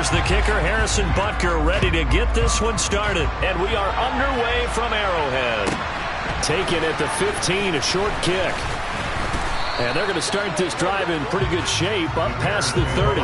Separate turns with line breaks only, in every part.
Here's the kicker, Harrison Butker, ready to get this one started. And we are underway from Arrowhead. Taken at the 15, a short kick. And they're going to start this drive in pretty good shape, up past the 30.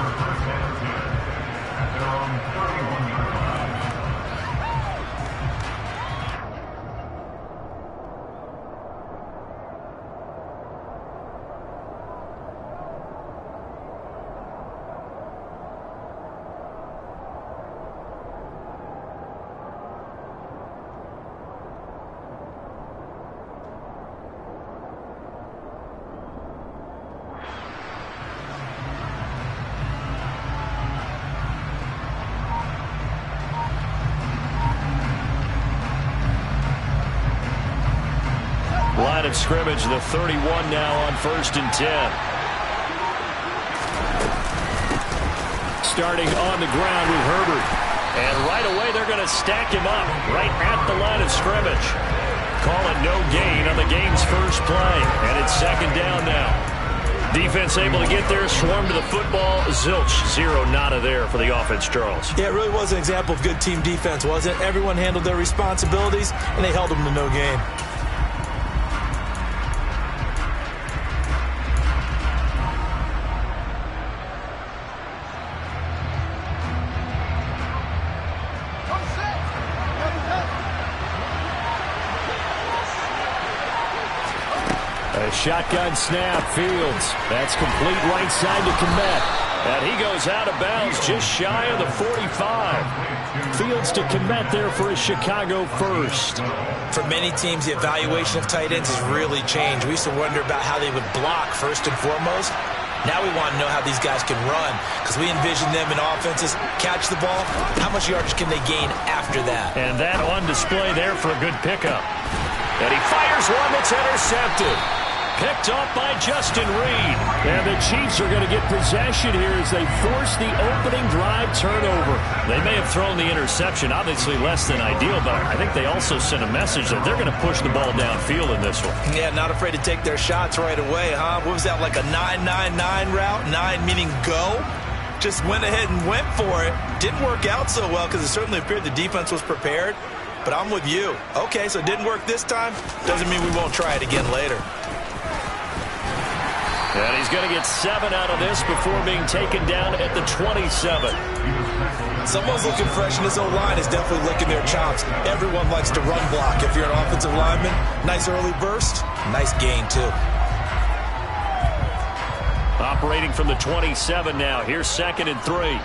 Line of scrimmage, the 31 now on 1st and 10. Starting on the ground with Herbert. And right away they're going to stack him up right at the line of scrimmage. Call it no gain on the game's first play. And it's 2nd down now. Defense able to get there, swarm to the football. Zilch, 0 nada there for the offense, Charles.
Yeah, it really was an example of good team defense, wasn't it? Everyone handled their responsibilities, and they held them to no gain.
A shotgun snap, Fields. That's complete right side to Kmet. And he goes out of bounds just shy of the 45. Fields to Kmet there for a Chicago first.
For many teams, the evaluation of tight ends has really changed. We used to wonder about how they would block first and foremost. Now we want to know how these guys can run, because we envision them in offenses catch the ball. How much yardage can they gain after that?
And that on display there for a good pickup. And he fires one that's intercepted. Picked off by Justin Reed. And the Chiefs are going to get possession here as they force the opening drive turnover. They may have thrown the interception, obviously less than ideal, but I think they also sent a message that they're going to push the ball downfield in this one.
Yeah, not afraid to take their shots right away, huh? What was that, like a 9-9-9 route? 9 meaning go? Just went ahead and went for it. Didn't work out so well because it certainly appeared the defense was prepared. But I'm with you. Okay, so it didn't work this time. Doesn't mean we won't try it again later.
And he's going to get 7 out of this before being taken down at the 27.
Someone's looking fresh, and this O-line is definitely licking their chops. Everyone likes to run block. If you're an offensive lineman, nice early burst, nice gain, too.
Operating from the 27 now. Here's 2nd and 3.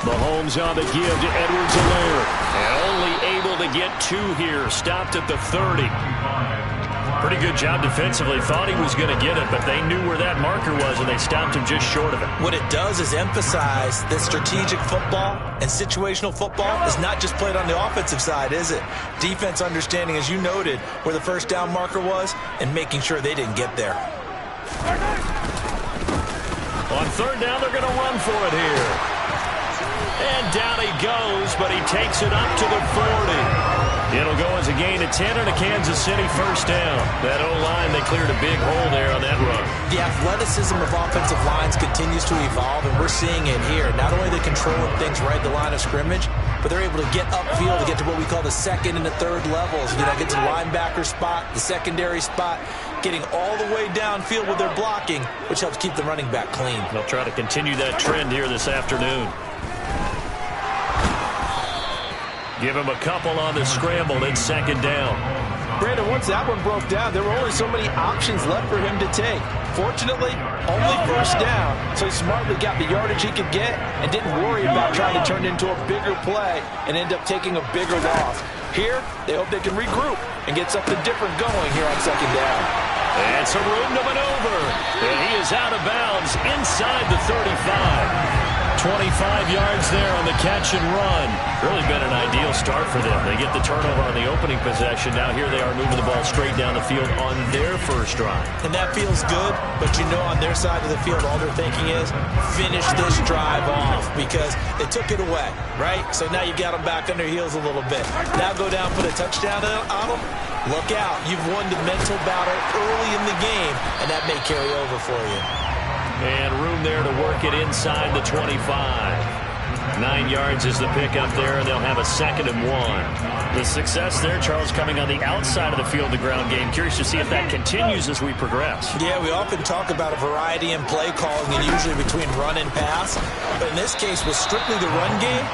Mahomes on the give to Edwards-Helaire. And only able to get 2 here. Stopped at the 30. Pretty good job defensively. Thought he was going to get it, but they knew where that marker was, and they stopped him just short of it.
What it does is emphasize that strategic football and situational football is not just played on the offensive side, is it? Defense understanding, as you noted, where the first down marker was and making sure they didn't get there.
On 3rd down, they're going to run for it here. And down he goes, but he takes it up to the 40. It'll go as a gain of 10 and a Kansas City first down. That O-line, they cleared a big hole there on that run.
The athleticism of offensive lines continues to evolve, and we're seeing it here. Not only are they controlling things right at the line of scrimmage, but they're able to get upfield to get to what we call the 2nd and the 3rd levels. You know, get to the linebacker spot, the secondary spot, getting all the way downfield with their blocking, which helps keep the running back clean.
They'll try to continue that trend here this afternoon. Give him a couple on the scramble. It's 2nd down.
Brandon, once that one broke down, there were only so many options left for him to take. Fortunately, only first down, so he smartly got the yardage he could get and didn't worry about trying to turn it into a bigger play and end up taking a bigger loss. Here, they hope they can regroup and get something different going here on 2nd down.
And some room to maneuver. And he is out of bounds inside the 35. 25 yards there on the catch and run. Really been an ideal start for them. They get the turnover on the opening possession. Now here they are moving the ball straight down the field on their first drive.
And that feels good, but you know on their side of the field all they're thinking is finish this drive off because they took it away, right? So now you got them back on their heels a little bit. Now go down, put a touchdown on them. Look out. You've won the mental battle early in the game, and that may carry over for you.
And room there to work it inside the 25. 9 yards is the pickup there, and they'll have a 2nd and 1. The success there, Charles, coming on the outside of the field, the ground game. Curious to see if that continues as we progress.
Yeah, we often talk about a variety in play calling and usually between run and pass. But in this case, with strictly the run game,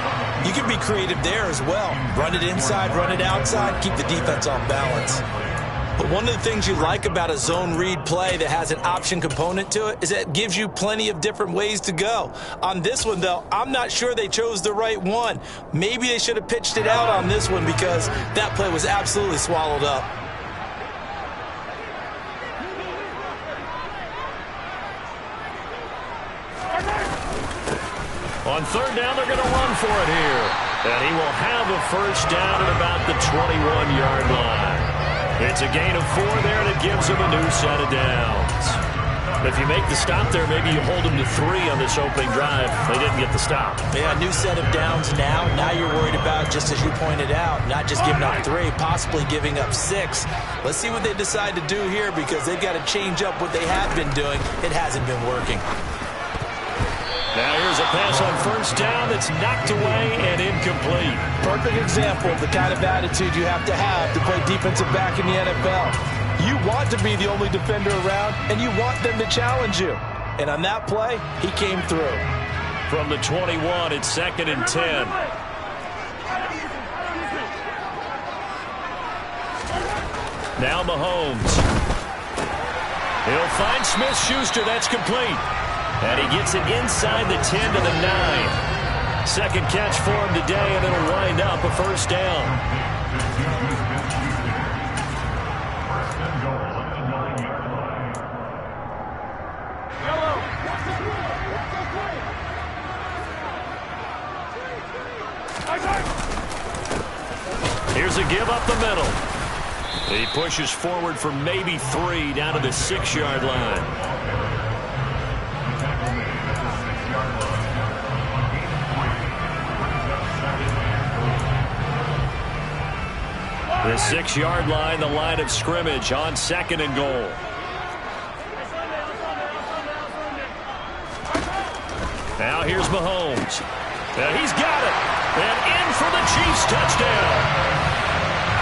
you can be creative there as well. Run it inside, run it outside, keep the defense off balance. But one of the things you like about a zone read play that has an option component to it is that it gives you plenty of different ways to go. On this one, though, I'm not sure they chose the right one. Maybe they should have pitched it out on this one because that play was absolutely swallowed up.
On 3rd down, they're going to run for it here. And he will have a 1st down at about the 21-yard line. It's a gain of 4 there, and it gives him a new set of downs. If you make the stop there, maybe you hold them to 3 on this opening drive. They didn't get the stop.
Yeah, new set of downs now. Now you're worried about, just as you pointed out, not just giving up 3, possibly giving up 6. Let's see what they decide to do here because they've got to change up what they have been doing. It hasn't been working.
Now here's a pass on 1st down that's knocked away and incomplete.
Perfect example of the kind of attitude you have to play defensive back in the NFL. You want to be the only defender around, and you want them to challenge you. And on that play, he came through.
From the 21, it's 2nd and 10. Now Mahomes. He'll find Smith-Schuster. That's complete. And he gets it inside the 10 to the 9. 2nd catch for him today, and it'll wind up a 1st down. Here's a give up the middle. He pushes forward for maybe 3 down to the 6-yard line. The 6-yard line, the line of scrimmage on 2nd and goal. Now here's Mahomes. And he's got it. And in for the Chiefs touchdown.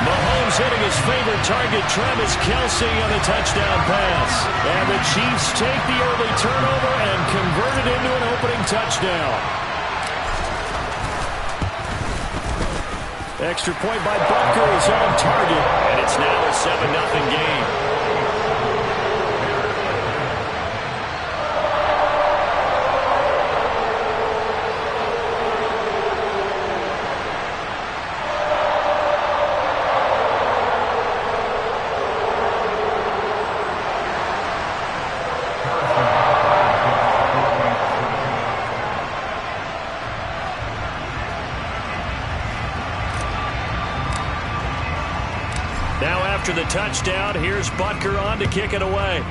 Mahomes hitting his favorite target, Travis Kelce, on the touchdown pass. And the Chiefs take the early turnover and convert it into an opening touchdown. Extra point by Butker is on target, and it's now a 7-0 game. After the touchdown, here's Butker on to kick it away.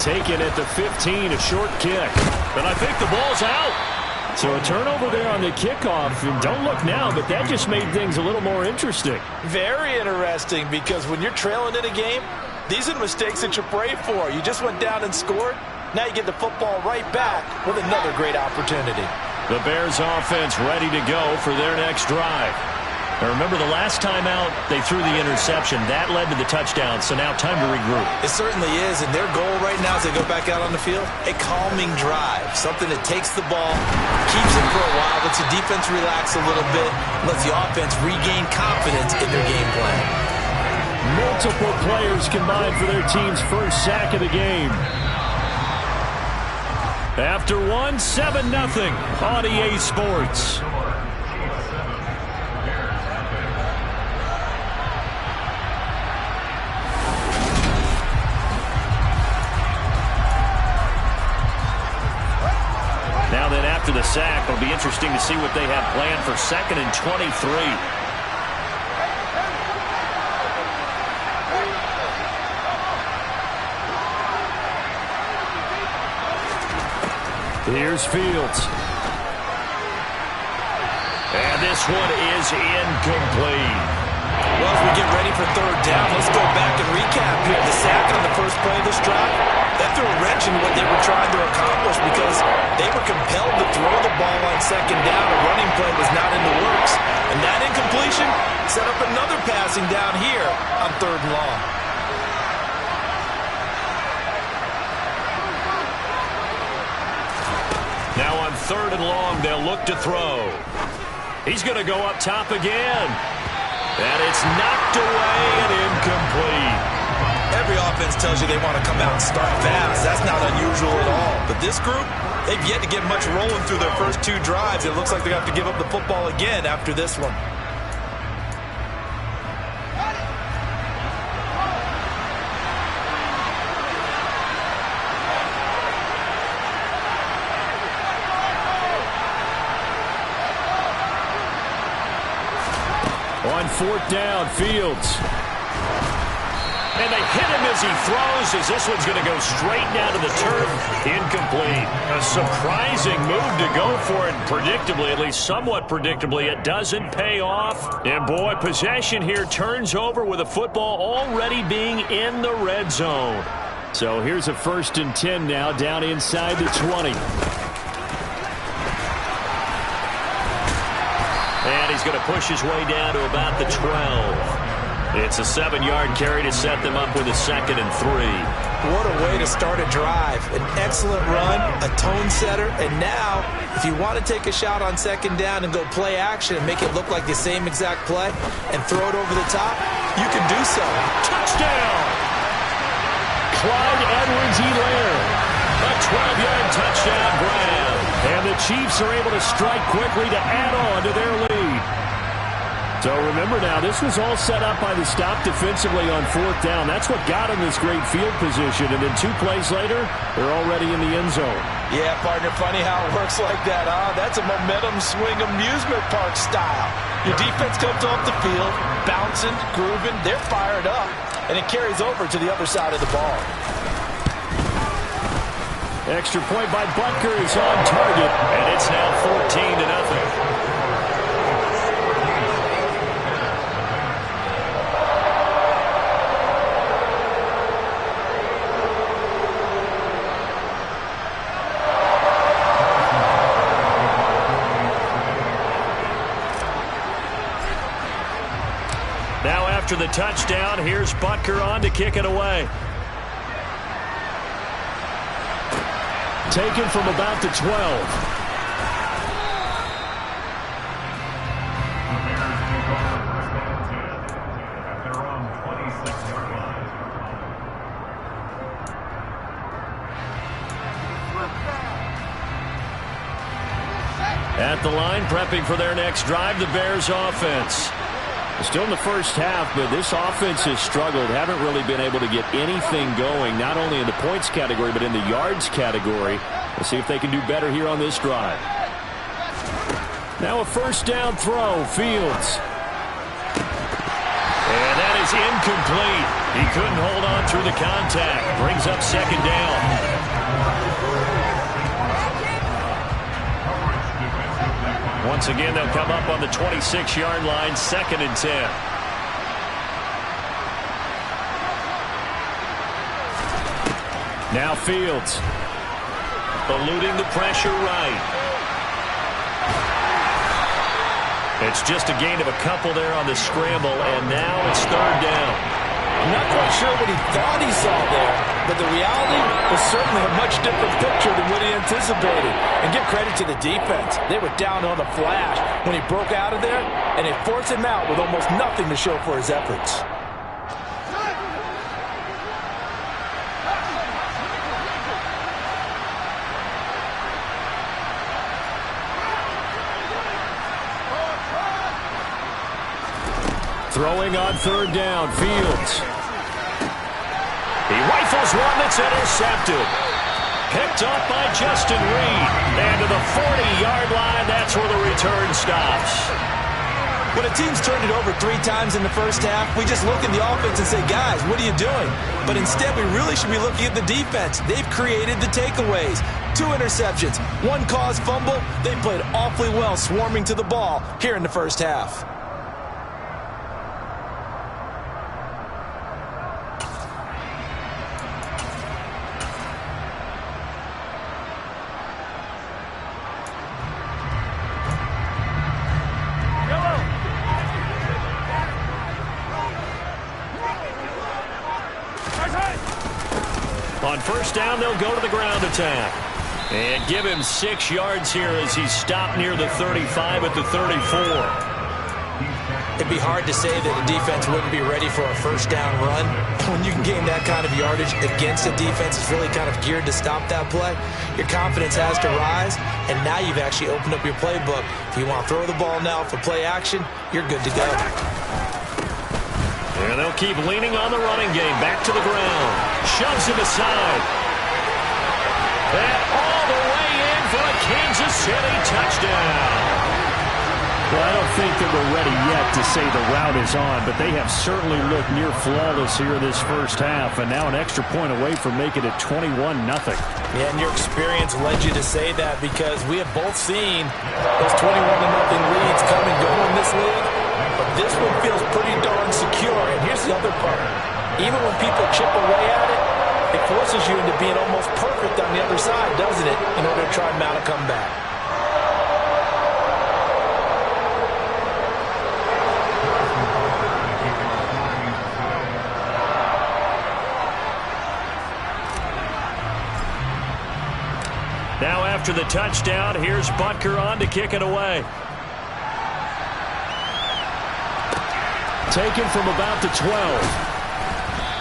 Taken at the 15, a short kick. And I think the ball's out. So a turnover there on the kickoff. And don't look now, but that just made things a little more interesting.
Very interesting, because when you're trailing in a game, these are the mistakes that you pray for. You just went down and scored. Now you get the football right back with another great opportunity.
The Bears offense ready to go for their next drive. Now remember, the last time out, they threw the interception. That led to the touchdown, so now time to regroup.
It certainly is, and their goal right now as they go back out on the field, a calming drive, something that takes the ball, keeps it for a while, lets the defense relax a little bit, lets the offense regain confidence in their game plan.
Multiple players combined for their team's first sack of the game. After one, 7-0 on EA Sports. Now then, after the sack, it'll be interesting to see what they have planned for 2nd and 23. Here's Fields. And this one is incomplete.
Well, as we get ready for 3rd down, let's go back and recap recap here. The sack on the first play of this drive, that threw a wrench in what they were trying to accomplish because they were compelled to throw the ball on second down. A running play was not in the works. And that incompletion set up another passing down here on 3rd and long.
Now on 3rd and long, they'll look to throw. He's going to go up top again. And it's knocked away and incomplete.
Every offense tells you they want to come out and start fast. That's not unusual at all. But this group, they've yet to get much rolling through their first 2 drives. It looks like they're going to have to give up the football again after this one.
On 4th down, Fields. And they hit him as he throws, as this one's going to go straight down to the turf. Incomplete. A surprising move to go for it. Predictably, at least somewhat predictably, it doesn't pay off. And boy, possession here turns over with a football already being in the red zone. So here's a 1st and 10 now, down inside the 20. And he's going to push his way down to about the 12. It's a 7-yard carry to set them up with a 2nd and 3.
What a way to start a drive. An excellent run, a tone setter, and now, if you want to take a shot on 2nd down and go play action and make it look like the same exact play and throw it over the top, you can do so.
Touchdown! Clyde Edwards-Helaire. A 12-yard touchdown grab. And the Chiefs are able to strike quickly to add on to their lead. So remember now, this was all set up by the stop defensively on 4th down. That's what got them this great field position. And then 2 plays later, they're already in the end zone.
Yeah, partner, funny how it works like that, huh? That's a momentum swing amusement park style. Your defense comes off the field, bouncing, grooving, they're fired up, and it carries over to the other side of the ball.
Extra point by Butker is on target, and it's now 14-0. Now after the touchdown, here's Butker on to kick it away. Taken from about the 12. At the line, prepping for their next drive, the Bears offense. Still in the first half, but this offense has struggled. Haven't really been able to get anything going, not only in the points category, but in the yards category. We'll see if they can do better here on this drive. Now a 1st down throw, Fields. And that is incomplete. He couldn't hold on through the contact. Brings up 2nd down. Once again, they'll come up on the 26-yard line, 2nd and 10. Now Fields. Eluding the pressure right. It's just a gain of a couple there on the scramble, and now it's 3rd down. I'm not quite sure what he thought he saw there, but the reality was certainly a much different picture than what he anticipated. And give credit to the defense. They were down on the flash when he broke out of there, and they forced him out with almost nothing to show for his efforts. Throwing on 3rd down, Fields. He rifles one that's intercepted. Picked up by Justin Reed. And to the 40-yard line, that's where the return stops. When a team's turned it over 3 times in the first half, we just look at the offense and say, guys, what are you doing? But instead, we really should be looking at the defense. They've created the takeaways. 2 interceptions, 1 caused fumble. They played awfully well swarming to the ball here in the first half. On first down, they'll go to the ground attack. And give him 6 yards here as he's stopped near the 35 at the 34.
It'd be hard to say that the defense wouldn't be ready for a first down run. When you can gain that kind of yardage against a defense that's really kind of geared to stop that play, your confidence has to rise, and now you've actually opened up your playbook. If you want to throw the ball now for play action, you're good to go.
And they'll keep leaning on the running game. Back to the ground. Shoves him aside. And all the way in for a Kansas City touchdown.
Well, I don't think that we're ready yet to say the route is on, but they have certainly looked near flawless here this first half, and now an extra point away from making it 21-0.
Yeah, and your experience led you to say that because we have both seen those 21-0 leads come and go in this league, but this one feels pretty darn secure. And here's the other part. Even when people chip away at it, it forces you into being almost perfect on the other side, doesn't it, in order to try and mount a comeback.
Now after the touchdown, here's Butker on to kick it away. Taken from about the 12.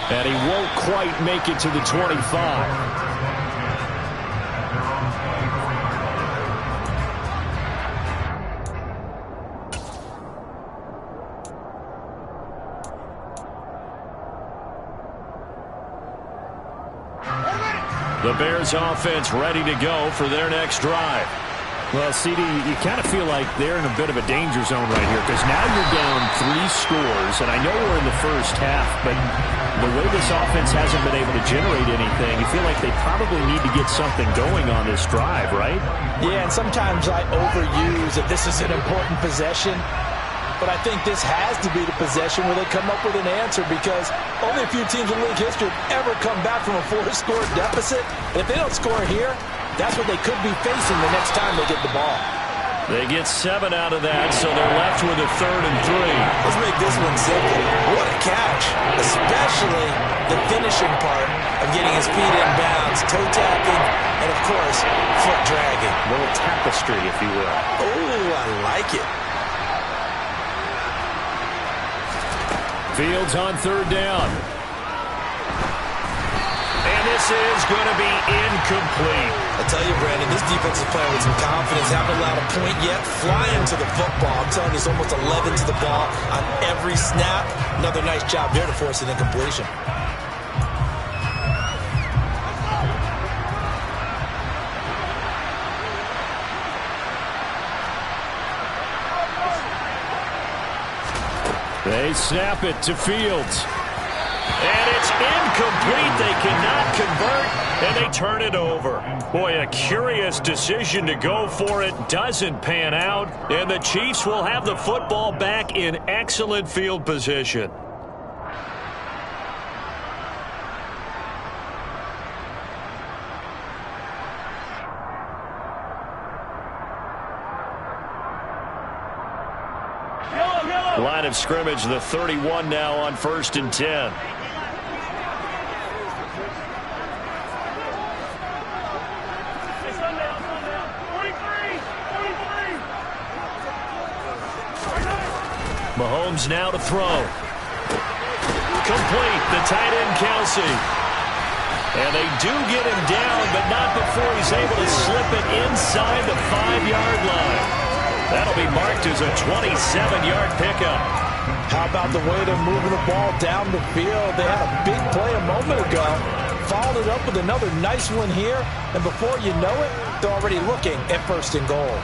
And he won't quite make it to the 25. The Bears offense ready to go for their next drive.
Well, CD, you kind of feel like they're in a bit of a danger zone right here because now you're down 3 scores, and I know we're in the first half, but the way this offense hasn't been able to generate anything, you feel like they probably need to get something going on this drive, right?
Yeah, and sometimes I overuse that this is an important possession. But I think this has to be the possession where they come up with an answer because only a few teams in league history have ever come back from a 4-score deficit. And if they don't score here, that's what they could be facing the next time they get the ball.
They get 7 out of that, so they're left with a 3rd and 3.
Let's make this one simple. What a catch, especially the finishing part of getting his feet in bounds, toe tapping, and, of course, foot dragging.
A little tapestry, if you will.
Oh, I like it.
Fields on 3rd down. And this is going to be incomplete.
I tell you, Brandon, this defense is playing with some confidence. Haven't allowed a point yet. Flying to the football. I'm telling you, it's almost 11 to the ball on every snap. Another nice job there to force an incompletion.
They snap it to Fields. And it's incomplete. They cannot convert, and they turn it over. Boy, a curious decision to go for it. Doesn't pan out, and the Chiefs will have the football back in excellent field position. Line of scrimmage, the 31 now on 1st and 10. Mahomes now to throw. Complete, the tight end Kelsey. And they do get him down, but not before he's able to slip it inside the 5-yard line. That'll be marked as a 27-yard pickup.
How about the way they're moving the ball down the field? They had a big play a moment ago. Followed it up with another nice one here. And before you know it, they're already looking at 1st and goal.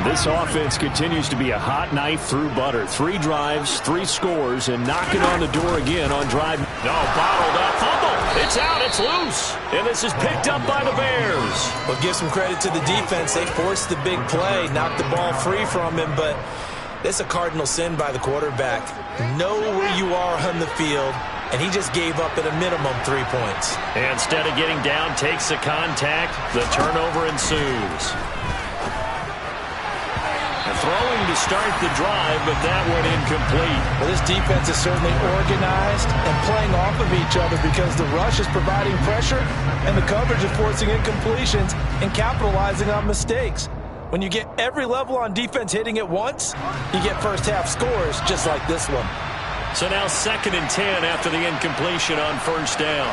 This offense continues to be a hot knife through butter. 3 drives, 3 scores, and knocking on the door again on drive. No, bottled up. Fumble. It's out. It's loose. And this is picked up by the Bears.
Well, give some credit to the defense. They forced the big play, knocked the ball free from him, but it's a cardinal sin by the quarterback. Know where you are on the field, and he just gave up at a minimum 3 points.
And instead of getting down, takes the contact. The turnover ensues. throwing to start the drive, but that one incomplete.
Well, this defense is certainly organized and playing off of each other because the rush is providing pressure and the coverage is forcing incompletions and capitalizing on mistakes. When you get every level on defense hitting at once, you get first half scores just like this one.
So now 2nd and 10 after the incompletion on first down.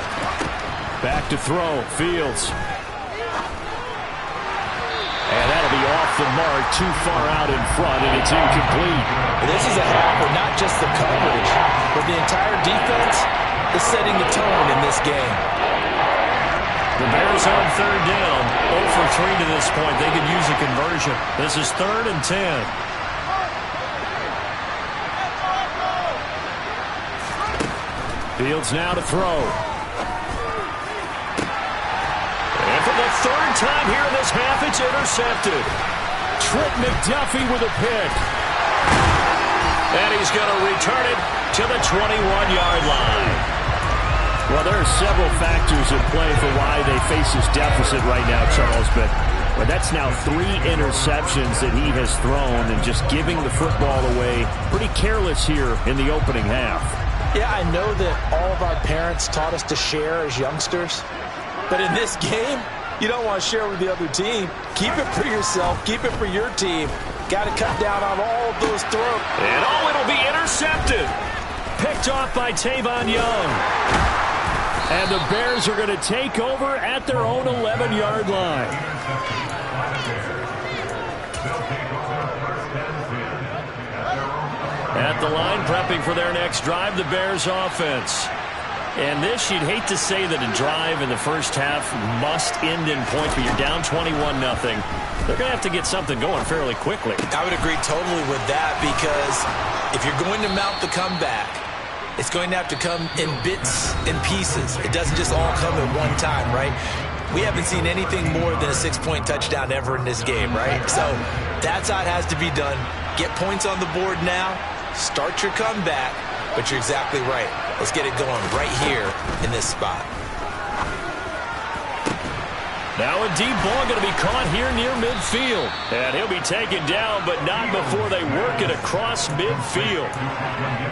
Back to throw, Fields. And that'll be off the mark, too far out in front, and it's incomplete.
This is a half where not just the coverage, but the entire defense is setting the tone in this game.
The Bears on 3rd down, 0 for 3 to this point. They could use a conversion. This is 3rd and 10.
Fields now to throw.
And for the 3rd time here in this half, it's intercepted.
Trent McDuffie with a pick.
And he's going to return it to the 21-yard line.
Well, there are several factors at play for why they face this deficit right now, Charles, but that's now 3 interceptions that he has thrown and just giving the football away pretty careless here in the opening half.
Yeah, I know that all of our parents taught us to share as youngsters, but in this game, you don't want to share with the other team. Keep it for yourself. Keep it for your team. Got to cut down on all of those throws.
And it'll be intercepted. Picked off by Tavon Young.
And the Bears are going to take over at their own 11-yard line.
At the line, prepping for their next drive, the Bears offense. And this, you'd hate to say that a drive in the first half must end in points, but you're down 21-0. They're going to have to get something going fairly quickly.
I would agree totally with that because if you're going to mount the comeback, it's going to have to come in bits and pieces. It doesn't just all come at one time, right? We haven't seen anything more than a 6-point touchdown ever in this game, right? So that's how it has to be done. Get points on the board now. Start your comeback. But you're exactly right. Let's get it going right here in this spot.
Now a deep ball going to be caught here near midfield. And he'll be taken down, but not before they work it across midfield.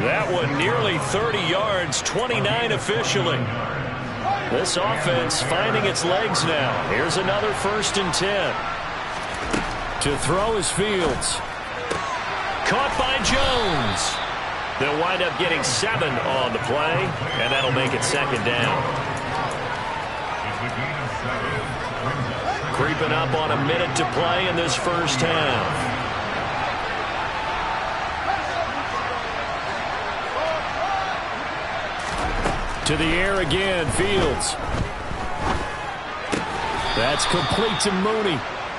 That one nearly 30 yards, 29 officially. This offense finding its legs now. Here's another 1st and 10.
To throw is Fields.
Caught by Jones. They'll wind up getting 7 on the play, and that'll make it 2nd down. Creeping up on a minute to play in this first half.
To the air again, Fields. That's complete to Mooney.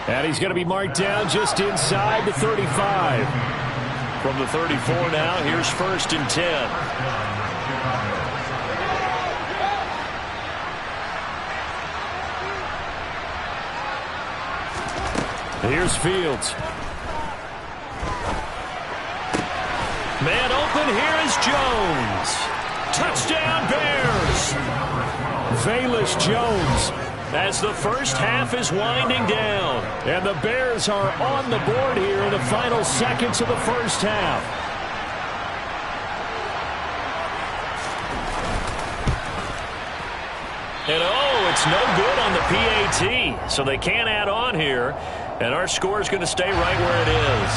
And he's going to be marked down just inside the 35.
From the 34 now, here's 1st and 10.
Here's Fields.
Man open, here is Jones. Touchdown, Bears.
Velus Jones.
As the first half is winding down.
And the Bears are on the board here in the final seconds of the first half.
And it's no good on the PAT. So they can't add on here. And our score is going to stay right where it is.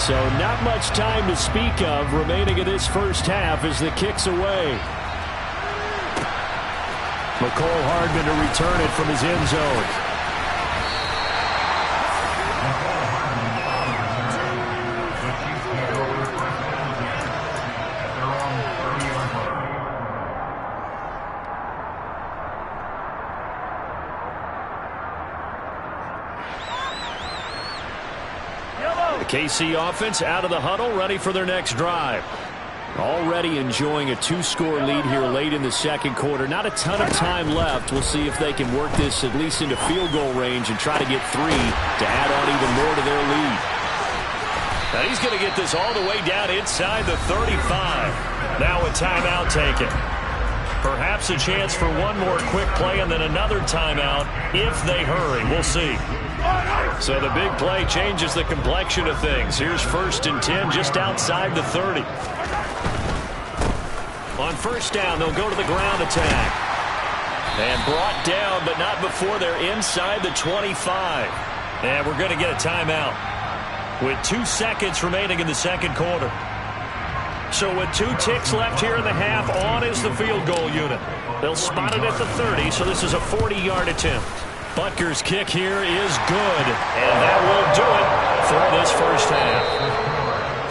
So not much time to speak of remaining in this first half as the kick's away. McCole Hardman to return it from his end zone.
KC offense out of the huddle, ready for their next drive.
Already enjoying a 2-score lead here late in the second quarter. Not a ton of time left. We'll see if they can work this at least into field goal range and try to get 3 to add on even more to their lead.
Now he's going to get this all the way down inside the 35. Now a timeout taken. Perhaps a chance for one more quick play and then another timeout if they hurry. We'll see. So the big play changes the complexion of things. Here's 1st and 10 just outside the 30. On 1st down, they'll go to the ground attack. And brought down, but not before they're inside the 25. And we're going to get a timeout with 2 seconds remaining in the second quarter. So with 2 ticks left here in the half, on is the field goal unit. They'll spot it at the 30, so this is a 40-yard attempt. Butker's kick here is good, and that will do it for this first half.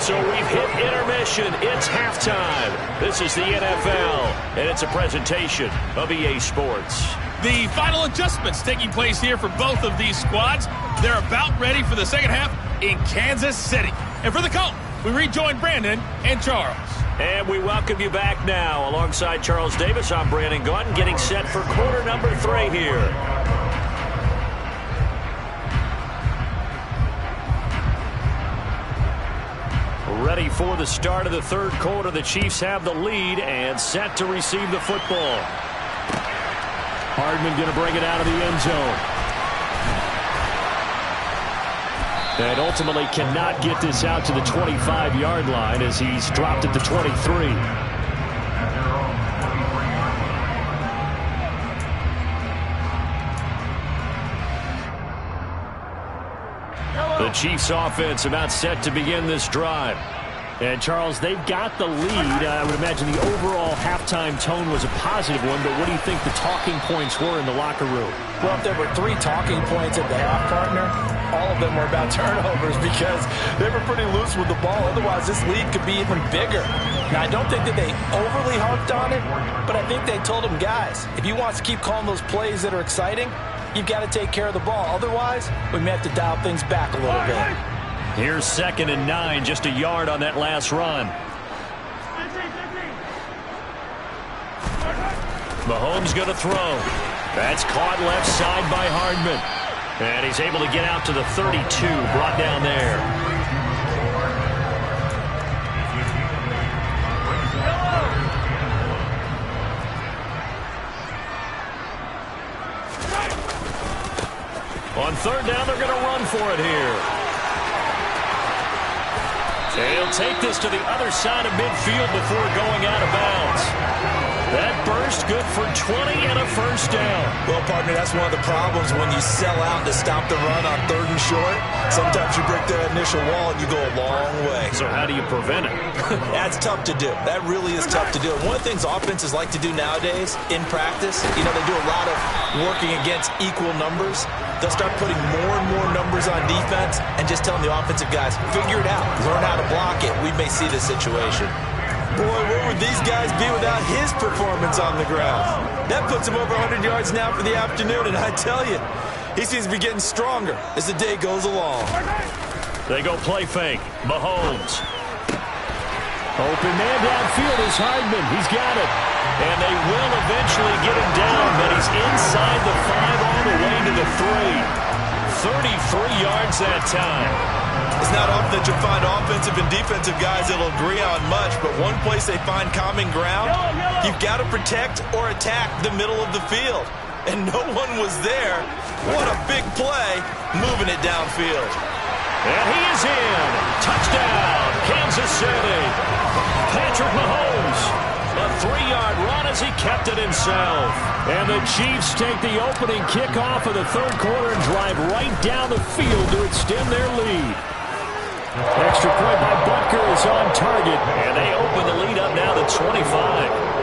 So we've hit intermission. It's halftime. This is the NFL, and it's a presentation of EA Sports.
The final adjustments taking place here for both of these squads. They're about ready for the second half in Kansas City. And for the call, we rejoin Brandon and Charles.
And we welcome you back now. Alongside Charles Davis, I'm Brandon Gunn, getting set for quarter number 3 here. Ready for the start of the third quarter. The Chiefs have the lead and set to receive the football. Hardman going to bring it out of the end zone. And ultimately cannot get this out to the 25-yard line as he's dropped at the 23. The Chiefs offense about set to begin this drive. And, Charles, they've got the lead. I would imagine the overall halftime tone was a positive one, but what do you think the talking points were in the locker room?
Well, if there were 3 talking points at the half, partner, all of them were about turnovers because they were pretty loose with the ball. Otherwise, this lead could be even bigger. Now, I don't think that they overly harped on it, but I think they told them, guys, if you want to keep calling those plays that are exciting, you've got to take care of the ball. Otherwise, we may have to dial things back a little bit.
Here's 2nd and 9, just a yard on that last run. Mahomes going to throw. That's caught left side by Hardman. And he's able to get out to the 32, brought down there. On 3rd down, they're going to run for it here. They'll take this to the other side of midfield before going out of bounds. That burst good for 20 and a 1st down.
Well, partner, that's one of the problems when you sell out to stop the run on 3rd and short. Sometimes you break that initial wall and you go a long way.
So how do you prevent it?
That's tough to do. That really is tough to do. One of the things offenses like to do nowadays in practice, they do a lot of working against equal numbers. They'll start putting more and more numbers on defense and just telling the offensive guys, figure it out. Learn how to block it. We may see this situation. Boy, where would these guys be without his performance on the ground? That puts him over 100 yards now for the afternoon, and I tell you, he seems to be getting stronger as the day goes along.
They go play fake. Mahomes. Open man downfield is Hardman. He's got it. And they will eventually get him down, but he's inside the 5 all the way to the 3. 33 yards that time.
It's not often that you'll find offensive and defensive guys that'll agree on much, but one place they find common ground, you've got to protect or attack the middle of the field. And no one was there. What a big play, moving it downfield.
And he is in. Touchdown, Kansas City. Patrick Mahomes. A 3-yard run as he kept it himself. And the Chiefs take the opening kickoff of the third quarter and drive right down the field to extend their lead. Extra point by Butker is on target, and they open the lead up now to 25.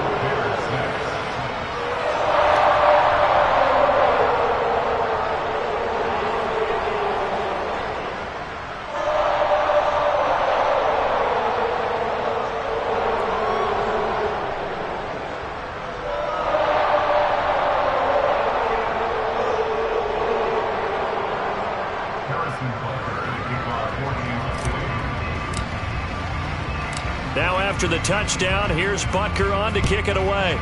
Now after the touchdown, here's Butker on to kick it away.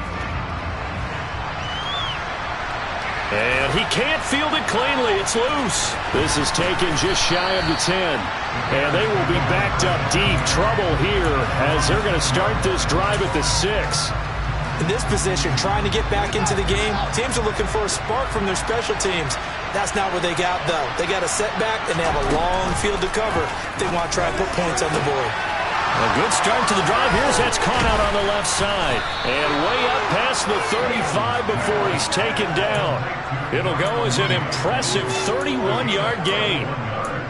And he can't field it cleanly. It's loose. This is taken just shy of the 10. And they will be backed up deep. Trouble here as they're going to start this drive at the 6.
In this position, trying to get back into the game, teams are looking for a spark from their special teams. That's not what they got, though. They got a setback, and they have a long field to cover if they want to try and put points on the board.
A good start to the drive. Here's that's caught out on the left side. And way up past the 35 before he's taken down. It'll go as an impressive 31-yard gain.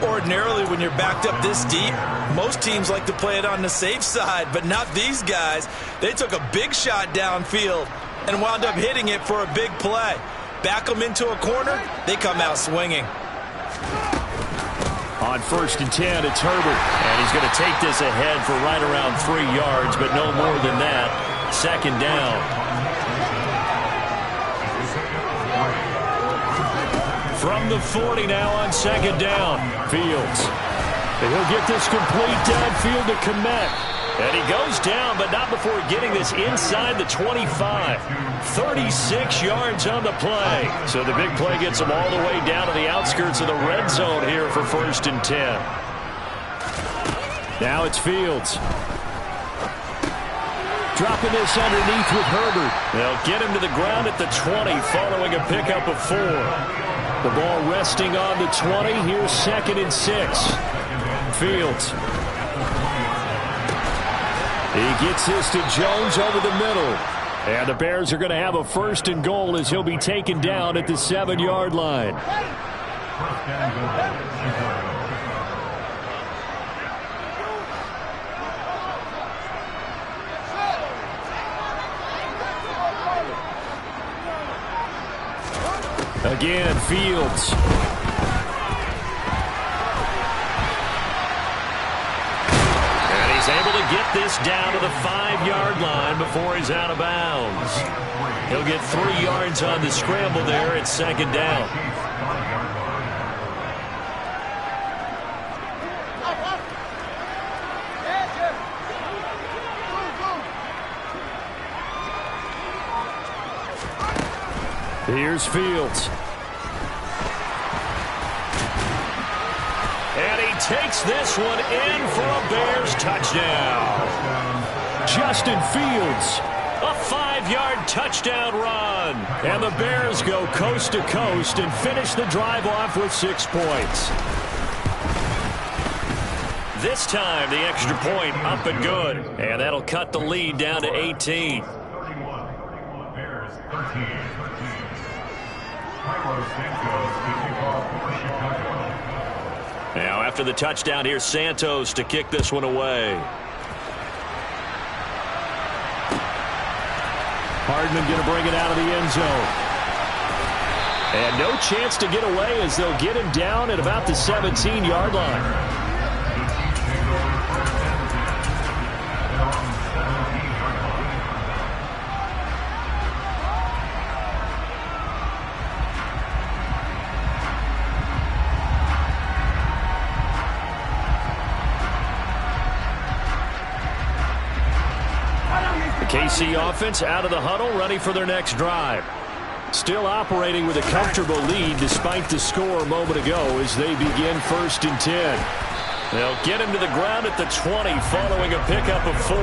Ordinarily, when you're backed up this deep, most teams like to play it on the safe side, but not these guys. They took a big shot downfield and wound up hitting it for a big play. Back them into a corner, they come out swinging.
On 1st and 10, it's Herbert. And he's going to take this ahead for right around 3 yards, but no more than that. 2nd down. From the 40 now on 2nd down. Fields. And he'll get this complete downfield to Kmet. And he goes down, but not before getting this inside the 25. 36 yards on the play. So the big play gets him all the way down to the outskirts of the red zone here for 1st and 10. Now it's Fields. Dropping this underneath with Herbert. They'll get him to the ground at the 20 following a pickup of 4. The ball resting on the 20. Here's 2nd and 6. Fields. He gets this to Jones over the middle. And the Bears are going to have a 1st and goal as he'll be taken down at the 7-yard line. Again, Fields. And he's able to get this down to the 5-yard line before he's out of bounds. He'll get 3 yards on the scramble there at 2nd down. Here's Fields. And he takes this one in for a Bears touchdown. Justin Fields, a 5-yard touchdown run. And the Bears go coast to coast and finish the drive off with 6 points. This time, the extra point up and good. And that'll cut the lead down to 18. Now after the touchdown, here's Santos to kick this one away. Hardman going to bring it out of the end zone. And no chance to get away as they'll get him down at about the 17-yard line. KC offense out of the huddle, ready for their next drive. Still operating with a comfortable lead despite the score a moment ago as they begin 1st and 10. They'll get him to the ground at the 20 following a pickup of 4.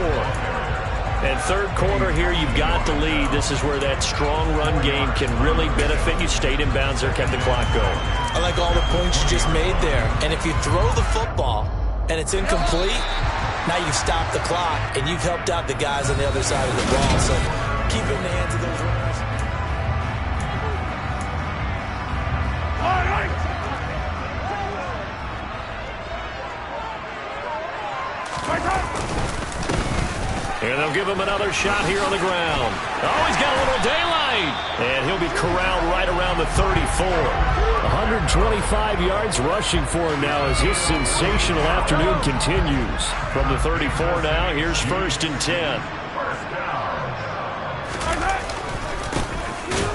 And 3rd quarter here, you've got the lead. This is where that strong run game can really benefit you. Stayed in bounds there, kept the clock going.
I like all the points you just made there. And if you throw the football and it's incomplete, now you've stopped the clock, and you've helped out the guys on the other side of the ball. So keep it in the hands of those runners. All right.
And they'll give him another shot here on the ground. Oh, he's got a little daylight. And he'll be corralled right around the 34. 125 yards rushing for him now as his sensational afternoon continues. From the 34 now, here's 1st and 10.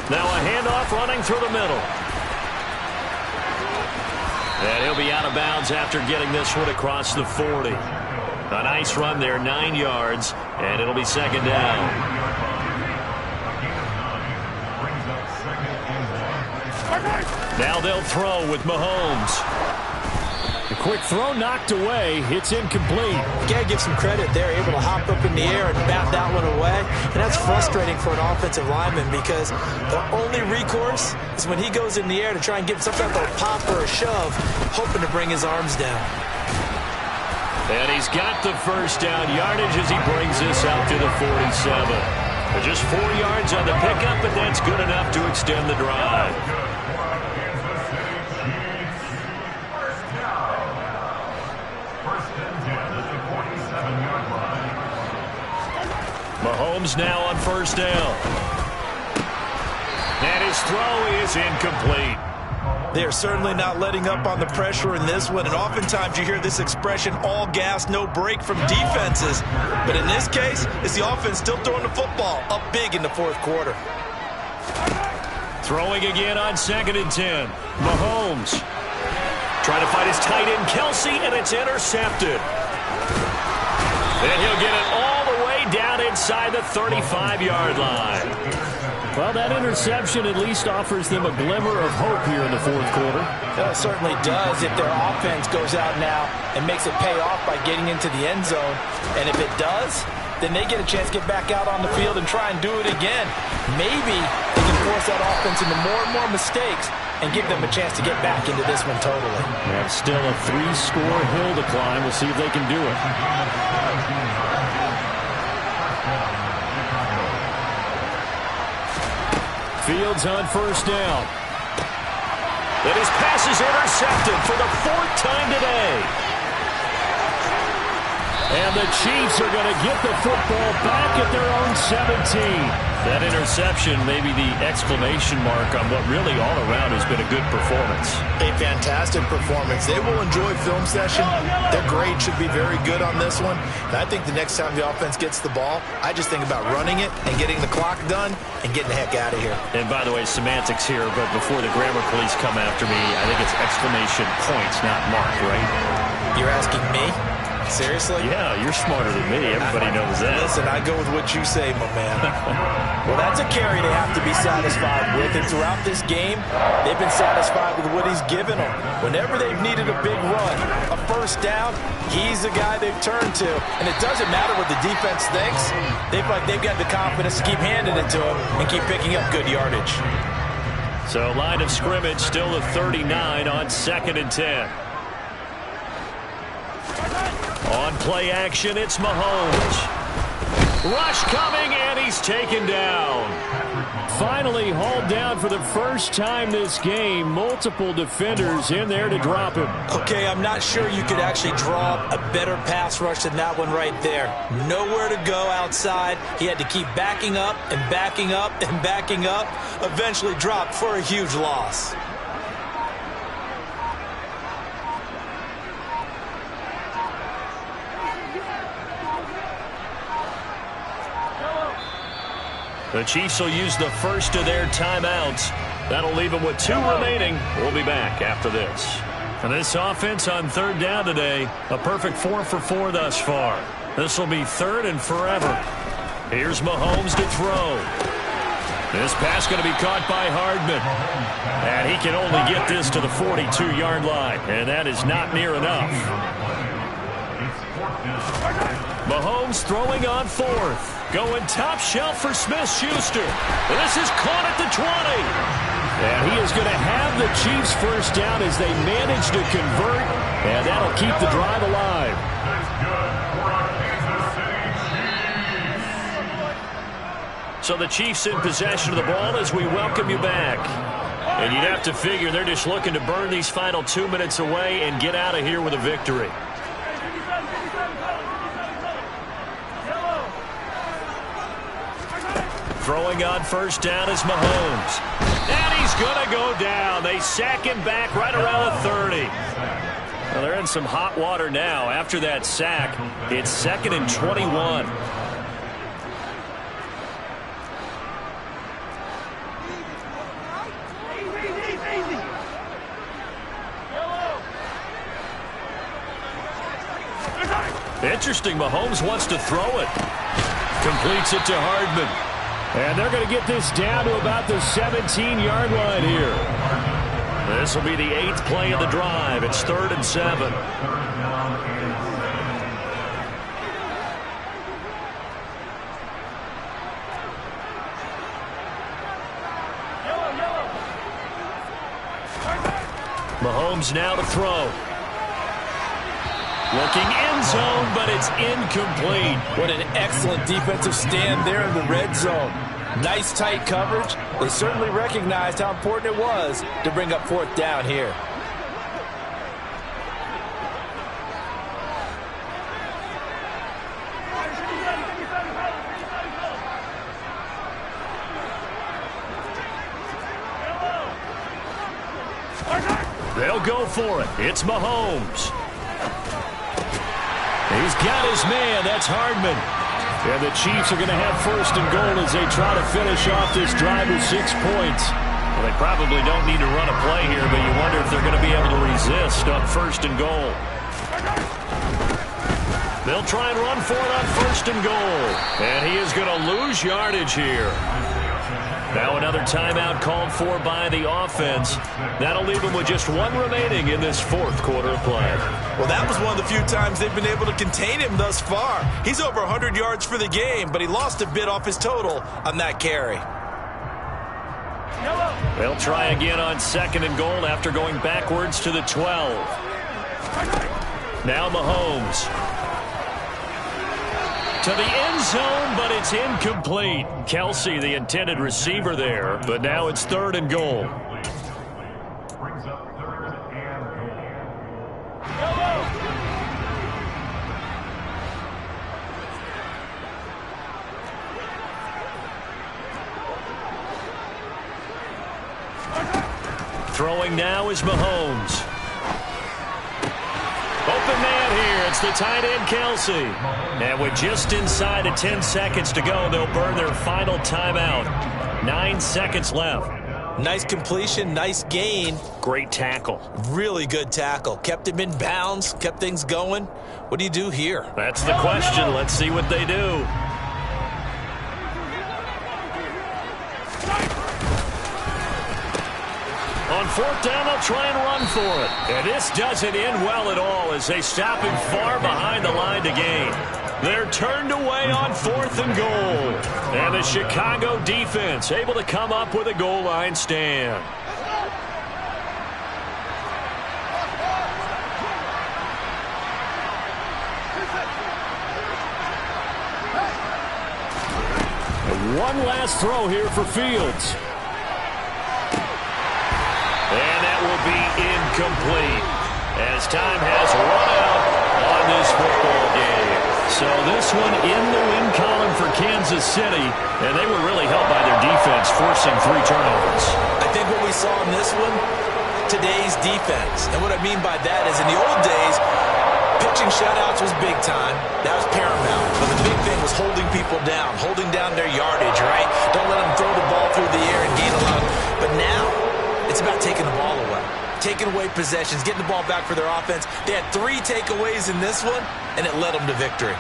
Now a handoff running through the middle. And he'll be out of bounds after getting this one across the 40. A nice run there, 9 yards, and it'll be 2nd down. Now they'll throw with Mahomes. The
quick throw knocked away. It's incomplete.
You got to give some credit there, able to hop up in the air and bat that one away. And that's frustrating for an offensive lineman because the only recourse is when he goes in the air to try and get some type of pop or a shove, hoping to bring his arms down.
And he's got the first down yardage as he brings this out to the 47. Just 4 yards on the pickup, but that's good enough to extend the drive. Mahomes now on first down. And his throw is incomplete.
They are certainly not letting up on the pressure in this one, and oftentimes you hear this expression, all gas, no break from defenses. But in this case, it's the offense still throwing the football up big in the fourth quarter.
Throwing again on 2nd and 10. Mahomes trying to find his tight end, Kelsey, and it's intercepted. And he'll get it all the way down inside the 35-yard line.
Well, that interception at least offers them a glimmer of hope here in the fourth quarter.
It certainly does if their offense goes out now and makes it pay off by getting into the end zone. And if it does, then they get a chance to get back out on the field and try and do it again. Maybe they can force that offense into more and more mistakes and give them a chance to get back into this one totally.
Yeah, still a 3-score hill to climb. We'll see if they can do it. Fields on first down.
And his pass is intercepted for the 4th time today. And the Chiefs are going to get the football back at their own 17. That interception may be the exclamation mark on what really all around has been a good performance.
A fantastic performance. They will enjoy film session. Their grade should be very good on this one. And I think the next time the offense gets the ball, I just think about running it and getting the clock done and getting the heck out of here.
And by the way, semantics here, but before the grammar police come after me, I think it's exclamation points, not mark, right?
You're asking me? Seriously?
Yeah, you're smarter than me. Everybody knows that.
Listen, I go with what you say, my man. Well, that's a carry they have to be satisfied with. And throughout this game, they've been satisfied with what he's given them. Whenever they've needed a big run, a first down, he's the guy they've turned to. And it doesn't matter what the defense thinks. They've got the confidence to keep handing it to him and keep picking up good yardage.
So line of scrimmage still a 39 on 2nd and 10. On play action, it's Mahomes. Rush coming, and he's taken down.
Finally hauled down for the first time this game. Multiple defenders in there to drop him.
Okay, I'm not sure you could actually draw a better pass rush than that one right there. Nowhere to go outside. He had to keep backing up and backing up and backing up. Eventually dropped for a huge loss.
The Chiefs will use the first of their timeouts. That'll leave them with 2 remaining. We'll be back after this. And this offense on 3rd down today, a perfect 4 for 4 thus far. This will be 3rd and forever. Here's Mahomes to throw. This pass going to be caught by Hardman. And he can only get this to the 42-yard line. And that is not near enough. Mahomes throwing on 4th. Going top shelf for Smith-Schuster. This is caught at the 20. And he is going to have the Chiefs first down as they manage to convert. And that'll keep the drive alive. So the Chiefs in possession of the ball as we welcome you back. And you'd have to figure they're just looking to burn these final 2 minutes away and get out of here with a victory. Throwing on first down is Mahomes. And he's going to go down. They sack him back right around the 30. Well, they're in some hot water now. After that sack, it's 2nd and 21. Interesting. Mahomes wants to throw it. Completes it to Hardman.
And they're going to get this down to about the 17-yard line here.
This will be the 8th play of the drive. It's 3rd and 7. Mahomes now to throw. Looking end zone, but it's incomplete.
What an excellent defensive stand there in the red zone. Nice tight coverage. They certainly recognized how important it was to bring up 4th down here.
They'll go for it. It's Mahomes. He's got his man. That's Hardman. And the Chiefs are going to have 1st and goal as they try to finish off this drive with 6 points. Well, they probably don't need to run a play here, but you wonder if they're going to be able to resist on 1st and goal. They'll try and run for it on 1st and goal. And he is going to lose yardage here. Now another timeout called for by the offense. That'll leave them with just 1 remaining in this 4th quarter of play.
Well, that was one of the few times they've been able to contain him thus far. He's over 100 yards for the game, but he lost a bit off his total on that carry.
They'll try again on 2nd and goal after going backwards to the 12. Now Mahomes. To the end zone, but it's incomplete. Kelsey, the intended receiver there, but now it's 3rd and goal. Throwing now is Mahomes. Open man here. It's the tight end, Kelsey. And with just inside of 10 seconds to go, they'll burn their final timeout. 9 seconds left.
Nice completion, nice gain.
Great tackle.
Really good tackle. Kept him in bounds, kept things going. What do you do here?
That's the question. Let's see what they do. On 4th down, they'll try and run for it. And this doesn't end well at all as they stop him far behind the line to gain. They're turned away on 4th and goal. And the Chicago defense able to come up with a goal line stand. And one last throw here for Fields. And that will be incomplete as time has run out on this football game. So this one in the win column for Kansas City, and they were really helped by their defense, forcing 3 turnovers.
I think what we saw in this one, today's defense. And what I mean by that is in the old days, pitching shutouts was big time. That was paramount. But the big thing was holding people down, holding down their yardage, right? Don't let them throw the ball through the air and gain a lot. But now, it's about taking the ball away, taking away possessions, getting the ball back for their offense. They had 3 takeaways in this one, and it led them to victory.